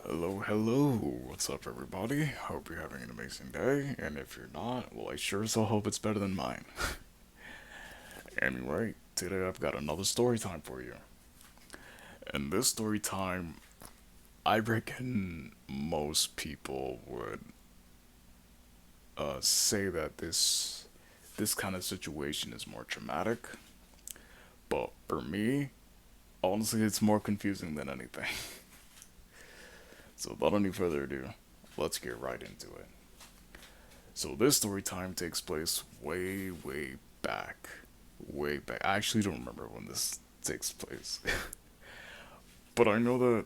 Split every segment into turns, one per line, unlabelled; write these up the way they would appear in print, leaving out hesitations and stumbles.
Hello, hello. What's up, everybody? Hope you're having an amazing day. And if you're not, well, I sure as hell hope it's better than mine. Anyway, today I've got another story time for you. And this story time, I reckon most people would say that this kind of situation is more traumatic. But for me, honestly, it's more confusing than anything. So without any further ado, let's get right into it. So this story time takes place way, way back. Way back. I actually don't remember when this takes place. But I know that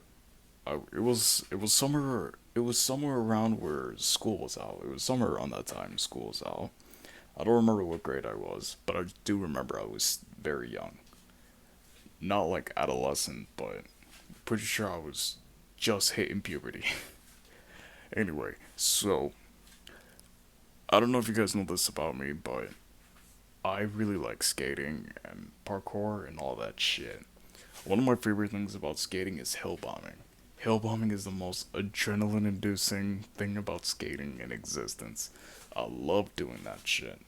it was somewhere around where school was out. It was somewhere around that time school was out. I don't remember what grade I was, but I do remember I was very young. Not like adolescent, but pretty sure I was just hitting puberty. Anyway, so I don't know if you guys know this about me, but I really like skating and parkour and all that shit. One of my favorite things about skating is hill bombing. Hill bombing is the most adrenaline inducing thing about skating in existence. I love doing that shit.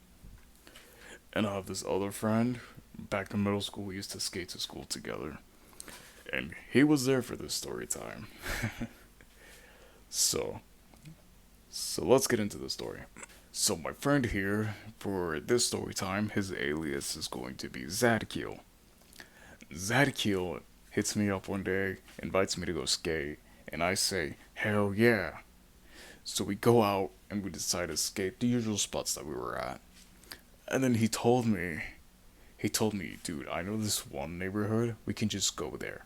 And I have this other friend, back in middle school, we used to skate to school together. And he was there for this story time. So, so let's get into the story. So my friend here, for this story time, his alias is going to be Zadkiel. Zadkiel hits me up one day, invites me to go skate, and I say, hell yeah. So we go out and we decide to skate the usual spots that we were at. And then he told me, dude, I know this one neighborhood, we can just go there.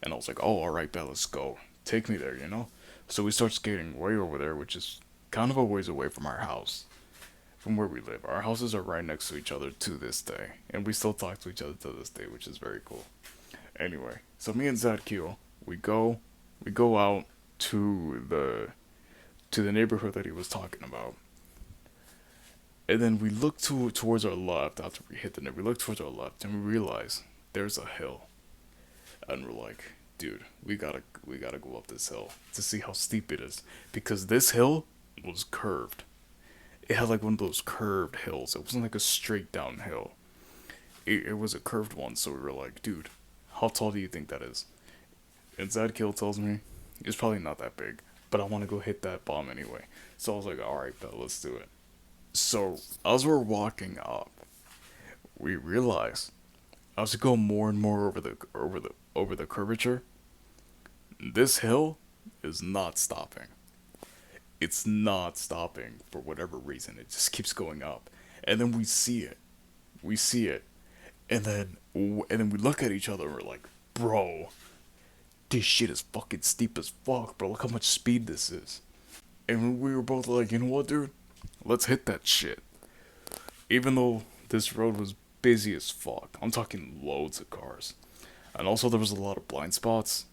And I was like, oh, alright, bet, let's go. Take me there. So we start skating way over there, which is kind of a ways away from our house, from where we live. Our houses are right next to each other to this day, and we still talk to each other to this day, which is very cool. Anyway, so me and Zadkiel, we go out to the neighborhood that he was talking about, and then we look towards our left after we hit the net. We look towards our left, and we realize there's a hill, and we're like, dude, we gotta go up this hill to see how steep it is, because this hill was curved. It had like one of those curved hills. It wasn't like a straight down hill. It was a curved one. So we were like, dude, how tall do you think that is? And Zadkill tells me it's probably not that big, but I want to go hit that bomb anyway. So I was like, all right, bet, let's do it. So as we're walking up, we realize as we go more and more over the curvature, this hill is not stopping. It's not stopping for whatever reason. It just keeps going up, and then we see it. We see it, and then we look at each other and we're like, bro, this shit is fucking steep as fuck, bro. Look how much speed this is. And we were both like, you know what, dude? Let's hit that shit. Even though this road was busy as fuck, I'm talking loads of cars, and also there was a lot of blind spots.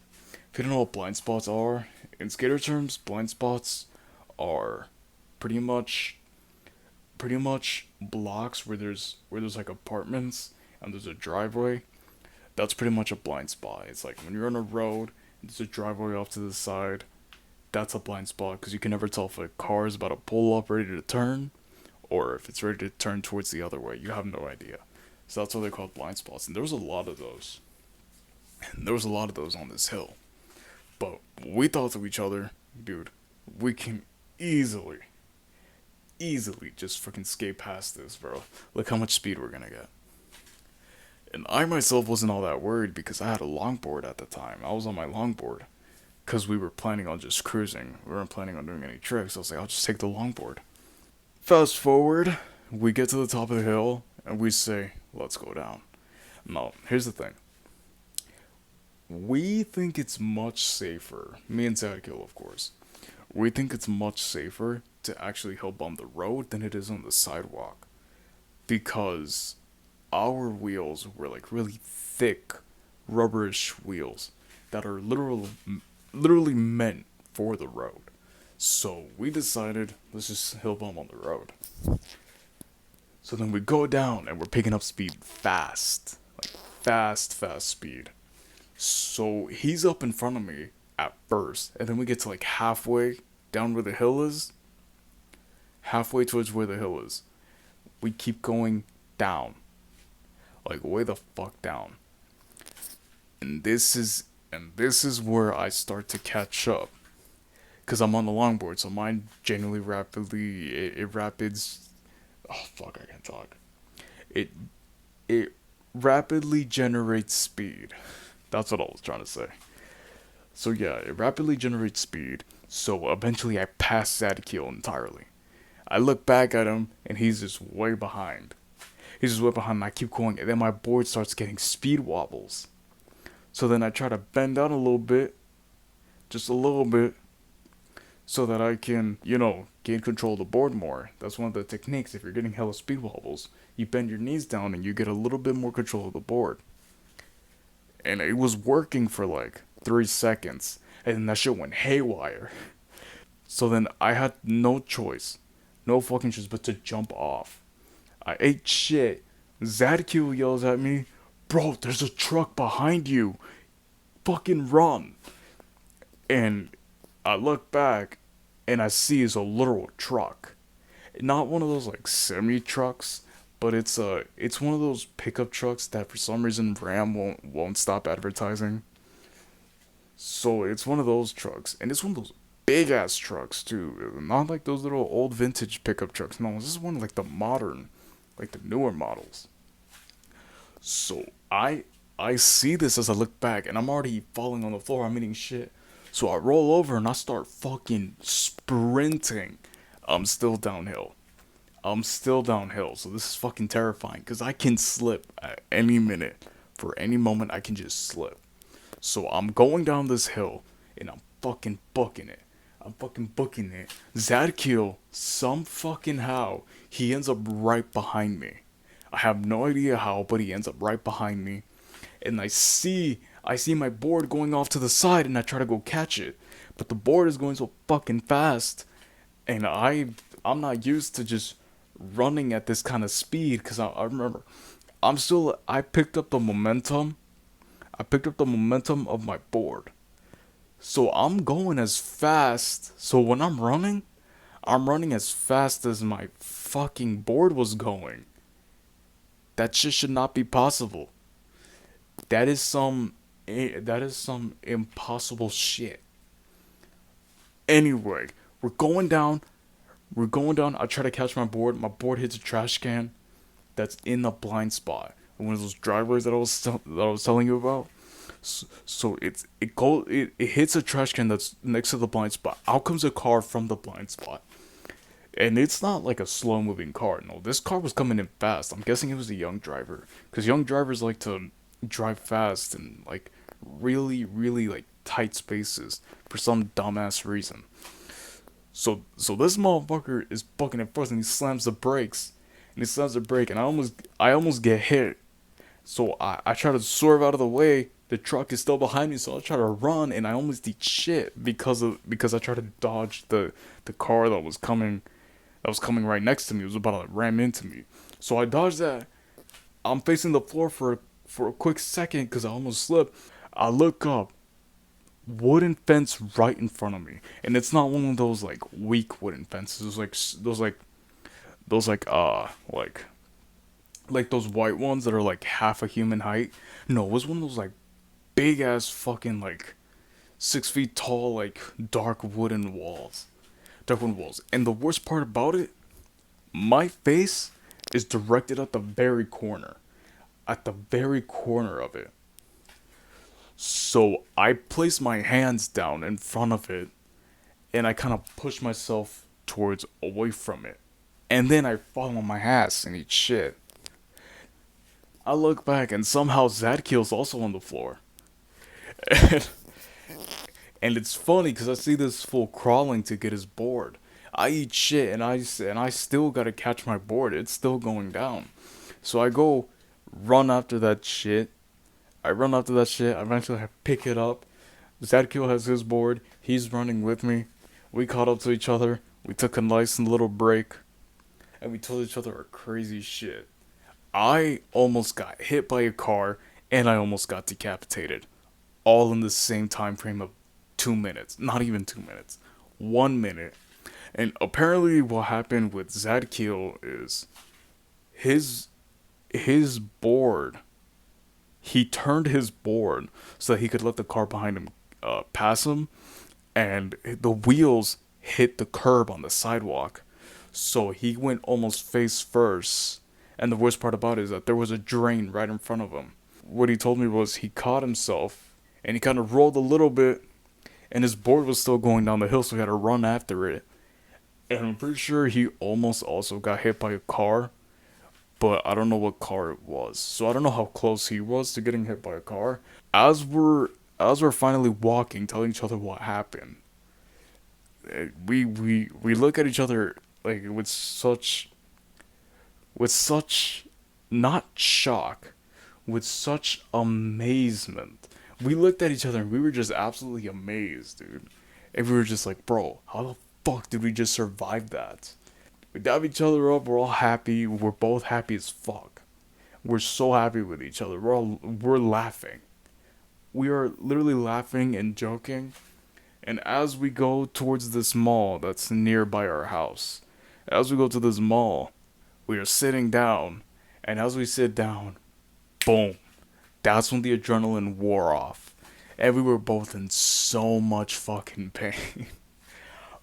If you don't know what blind spots are, in skater terms, blind spots are pretty much blocks where there's like apartments and there's a driveway. That's pretty much a blind spot. It's like when you're on a road and there's a driveway off to the side. That's a blind spot because you can never tell if a car is about to pull up ready to turn or if it's ready to turn towards the other way. You have no idea. So that's why they're called blind spots. And there was a lot of those. And there was a lot of those on this hill. But we thought to each other, dude, we can easily, easily just freaking skate past this, bro. Look how much speed we're gonna get. And I myself wasn't all that worried because I had a longboard at the time. I was on my longboard because we were planning on just cruising. We weren't planning on doing any tricks. I was like, I'll just take the longboard. Fast forward, we get to the top of the hill and we say, let's go down. Now, here's the thing. We think it's much safer, me and Zadkill, of course. We think it's much safer to actually help on the road than it is on the sidewalk. Because our wheels were like really thick, rubberish wheels that are literally meant for the road. So we decided let's just hill bump on the road. So then we go down and we're picking up speed fast, like fast speed. So he's up in front of me at first, and then we get to like halfway down where the hill is, halfway towards where the hill is. We keep going down, like way the fuck down. And this is where I start to catch up, cause I'm on the longboard, so mine generally rapidly it rapids. Oh fuck, I can't talk. It it rapidly generates speed. That's what I was trying to say. So yeah, it rapidly generates speed. So eventually I pass Zadkiel entirely. I look back at him and he's just way behind. He's just way behind and I keep going and then my board starts getting speed wobbles. So then I try to bend out a little bit, just a little bit, so that I can, gain control of the board more. That's one of the techniques if you're getting hella speed wobbles. You bend your knees down and you get a little bit more control of the board. And it was working for like 3 seconds. And then that shit went haywire. So then I had no choice. No fucking choice but to jump off. I ate shit. Zadkiel yells at me, "Bro, there's a truck behind you. Fucking run." And I look back and I see it's a literal truck. Not one of those like semi trucks, but it's one of those pickup trucks that for some reason Ram won't stop advertising. So it's one of those trucks, and it's one of those big ass trucks too. Not like those little old vintage pickup trucks. No, this is one of like the modern, like the newer models. So I see this as I look back, and I'm already falling on the floor. I'm eating shit. So I roll over and I start fucking sprinting. I'm still downhill. I'm still downhill. So this is fucking terrifying because I can slip at any minute. For any moment, I can just slip. So I'm going down this hill and I'm fucking booking it. I'm fucking booking it. Zadkiel, some fucking how, he ends up right behind me. I have no idea how, but he ends up right behind me. And I see my board going off to the side and I try to go catch it. But the board is going so fucking fast. And I'm not used to just running at this kind of speed because I remember I picked up the momentum. I picked up the momentum of my board. So I'm going as fast. So when I'm running as fast as my fucking board was going. That shit should not be possible. That is some impossible shit. Anyway, we're going down. We're going down. I try to catch my board. My board hits a trash can that's in the blind spot. One of those driveways that I was telling you about. So it hits a trash can that's next to the blind spot. Out comes a car from the blind spot. And it's not like a slow moving car. No, this car was coming in fast. I'm guessing it was a young driver. Because young drivers like to drive fast and like really, really like tight spaces for some dumbass reason. So this motherfucker is bucking it first and he slams the brakes. And he slams the brake and I almost get hit. So I try to swerve out of the way. The truck is still behind me, so I try to run and I almost did shit because I tried to dodge the car that was coming right next to me. It was about to ram into me. So I dodged that. I'm facing the floor for a quick second because I almost slipped. I look up, wooden fence right in front of me, and it's not one of those like weak wooden fences. Like those like those white ones that are like half a human height. No, it was one of those like big ass fucking like 6 feet tall like dark wooden walls. And the worst part about it, my face is directed at the very corner. At the very corner of it. So I place my hands down in front of it and I kind of push myself towards away from it. And then I fall on my ass and eat shit. I look back and somehow Zadkiel's also on the floor. And, and it's funny because I see this fool crawling to get his board. I eat shit and I still gotta catch my board. It's still going down. So I go run after that shit. I run after that shit. Eventually I pick it up. Zadkiel has his board. He's running with me. We caught up to each other. We took a nice little break. And we told each other our crazy shit. I almost got hit by a car and I almost got decapitated. All in the same time frame of 2 minutes. Not even 2 minutes. 1 minute. And apparently what happened with Zadkiel is his his board, he turned his board so that he could let the car behind him pass him, and the wheels hit the curb on the sidewalk. So he went almost face first. And the worst part about it is that there was a drain right in front of him. What he told me was he caught himself and he kind of rolled a little bit, and his board was still going down the hill, so he had to run after it. And I'm pretty sure he almost also got hit by a car, but I don't know what car it was. So I don't know how close he was to getting hit by a car. As we're as we're finally walking, telling each other what happened, we look at each other like with such not shock, with such amazement. We looked at each other and we were just absolutely amazed, dude. And we were just like, bro, how the fuck did we just survive that? We dab each other up, we're all happy, we're both happy as fuck. We're so happy with each other. We're laughing. We are literally laughing and joking. And as we go towards this mall that's nearby our house, as we go to this mall, we are sitting down, and as we sit down, boom, that's when the adrenaline wore off. And we were both in so much fucking pain.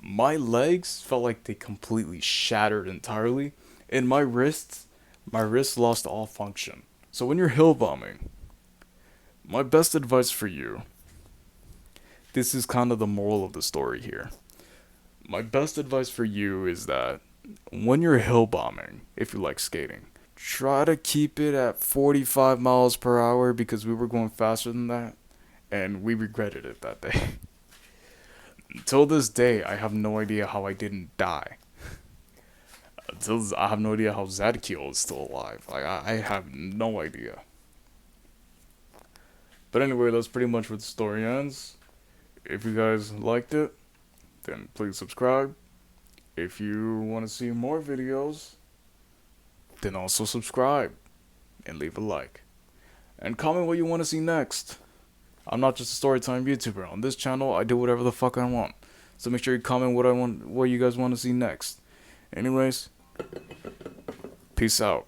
My legs felt like they completely shattered entirely, and my wrists lost all function. So when you're hill bombing, my best advice for you, this is kind of the moral of the story here. My best advice for you is that when you're hill bombing, if you like skating, try to keep it at 45 miles per hour, because we were going faster than that and we regretted it that day. Until this day, I have no idea how I didn't die. I have no idea how Zadkiel is still alive. Like, I have no idea. But anyway, that's pretty much where the story ends. If you guys liked it, then please subscribe. If you want to see more videos, then also subscribe and leave a like. And comment what you want to see next. I'm not just a storytime YouTuber. On this channel, I do whatever the fuck I want. So make sure you comment what you guys want to see next. Anyways, peace out.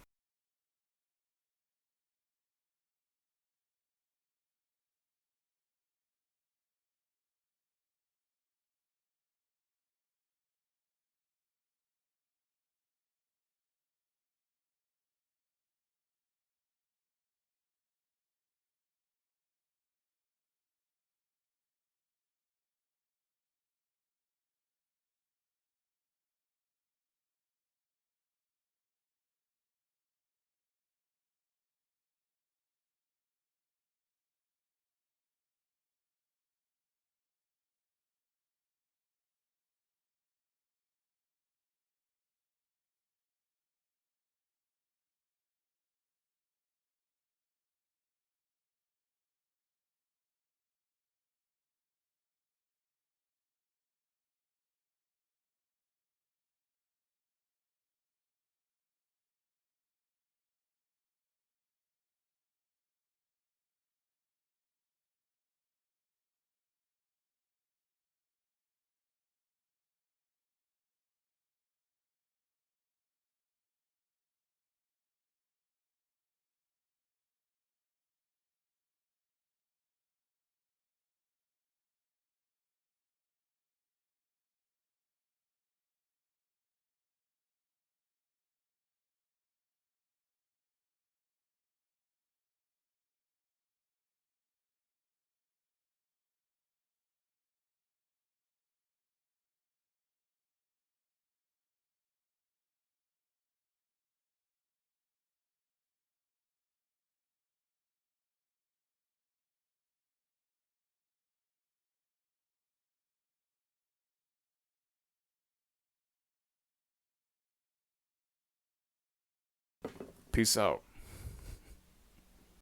Peace out.